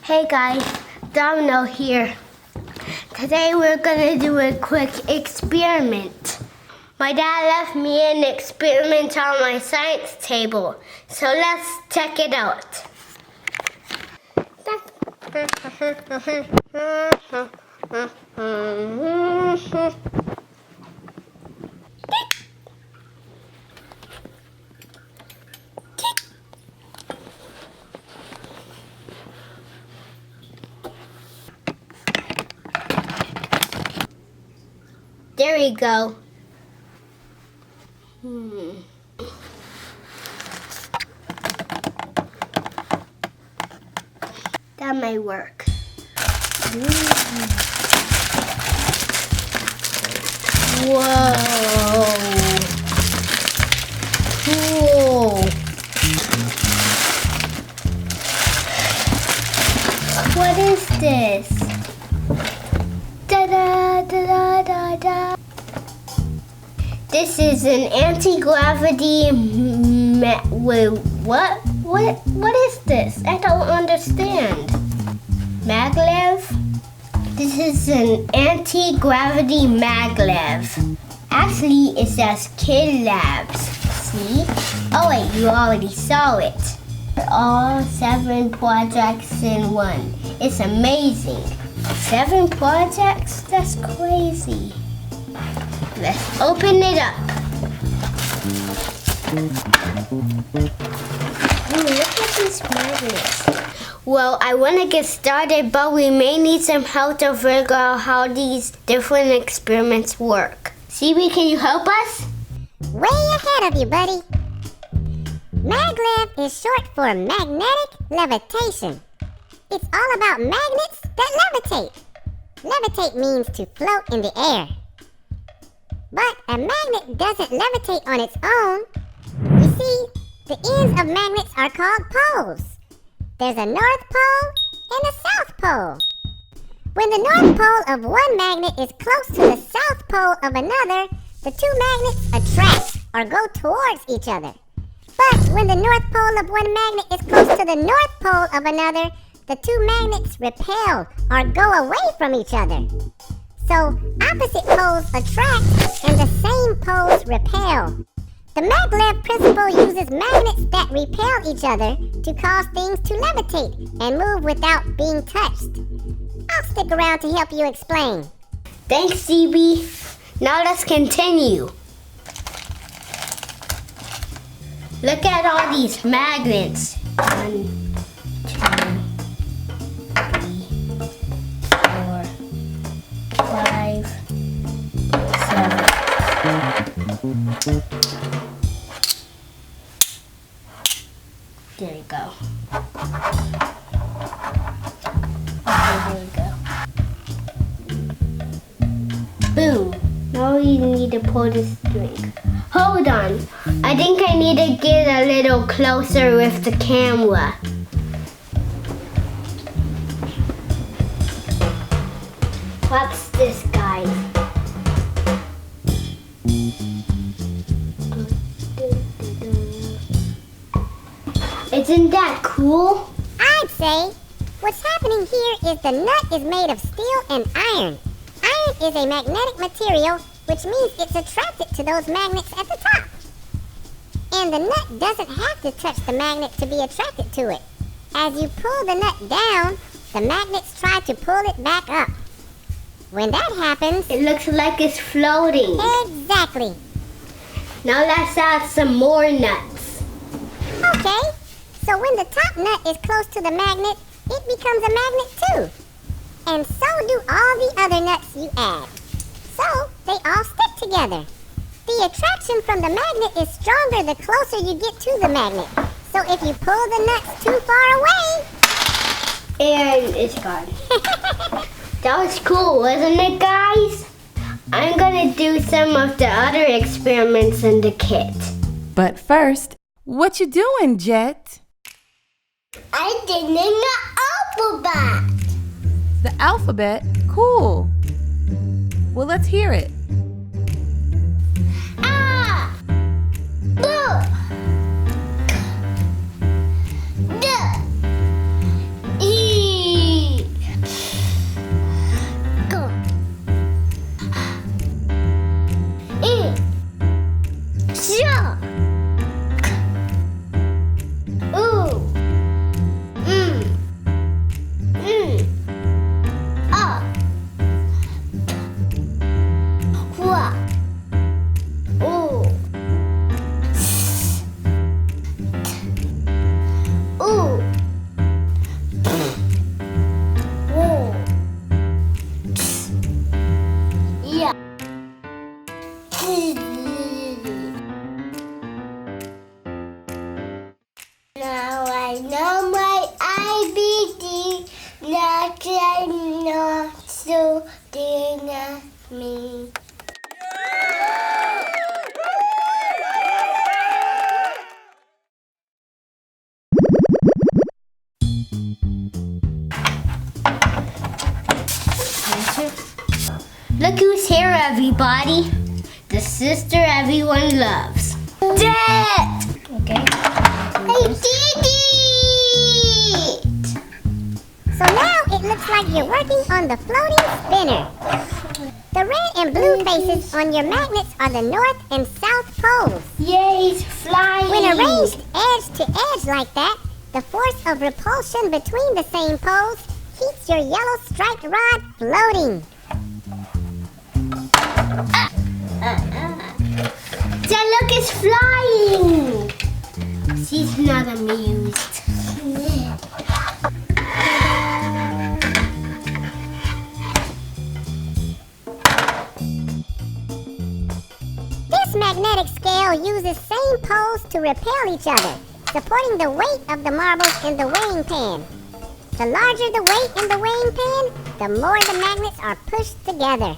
Hey guys, Domino here. Today we're gonna do a quick experiment. My dad left me an experiment on my science table, so let's check it out. There we go. That might work. Whoa. Cool. What is this? Da-da, da-da, da-da. This is an anti-gravity wait, what? What is this? I don't understand. MagLev? This is an anti-gravity MagLev. Actually, it says Kid Labs. See? Oh wait, you already saw it. All 7 projects in one. It's amazing. 7 projects? That's crazy. Let's open it up. Ooh, look at these magnets. Well, I want to get started, but we may need some help to figure out how these different experiments work. CB, can you help us? Way ahead of you, buddy. MagLev is short for magnetic levitation. It's all about magnets that levitate. Levitate means to float in the air. But a magnet doesn't levitate on its own. You see, the ends of magnets are called poles. There's a north pole and a south pole. When the north pole of one magnet is close to the south pole of another, the two magnets attract or go towards each other. But when the north pole of one magnet is close to the north pole of another, the two magnets repel or go away from each other. So opposite poles attract and the same poles repel. The MagLev principle uses magnets that repel each other to cause things to levitate and move without being touched. I'll stick around to help you explain. Thanks, CB. Now let's continue. Look at all these magnets. 1, 2, 3, 4, 5, 7. There we go. Okay, there we go. Boom. Now we need to pull the string. Hold on. I think I need to get a little closer with the camera. What's this, guys? Isn't that cool? I'd say what's happening here is the nut is made of steel and iron. Iron is a magnetic material, which means it's attracted to those magnets at the top. And the nut doesn't have to touch the magnet to be attracted to it. As you pull the nut down, the magnets try to pull it back up. When that happens, It looks like it's floating. exactly. Now let's add some more nuts. Okay, so when the top nut is close to the magnet, it becomes a magnet too. And so do all the other nuts you add. So they all stick together. The attraction from the magnet is stronger the closer you get to the magnet. So if you pull the nuts too far away, And it's gone. That was cool, wasn't it, guys? I'm gonna do some of the other experiments in the kit. But first, what you doing, Jett? I did the alphabet. The alphabet? Cool. Well, let's hear it. A, B, D, E, Now I know my IBD, not I know so deny me. Look who's here, everybody. The sister everyone loves. Jett! Okay. I did it! So now it looks like you're working on the floating spinner. The red and blue faces on your magnets are the north and south poles. Yay, it's flying! When arranged edge to edge like that, the force of repulsion between the same poles keeps your yellow striped rod floating. Jett, look, it's flying! She's not amused. This magnetic scale uses same poles to repel each other, supporting the weight of the marbles in the weighing pan. The larger the weight in the weighing pan, the more the magnets are pushed together.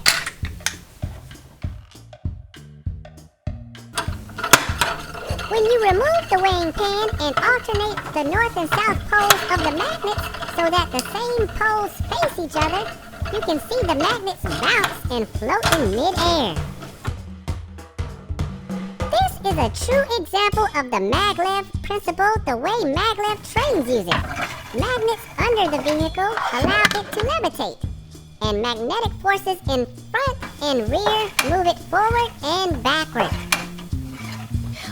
When you remove the weighing pan and alternate the north and south poles of the magnets so that the same poles face each other, you can see the magnets bounce and float in mid-air. This is a true example of the MagLev principle the way MagLev trains use it. Magnets under the vehicle allow it to levitate, and magnetic forces in front and rear move it forward and backward.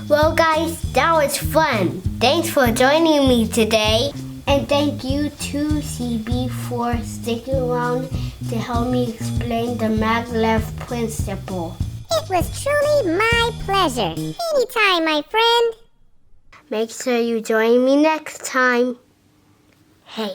Well, guys, that was fun. Thanks for joining me today. And thank you to CB for sticking around to help me explain the MagLev principle. It was truly my pleasure. Anytime, my friend. Make sure you join me next time. Hey.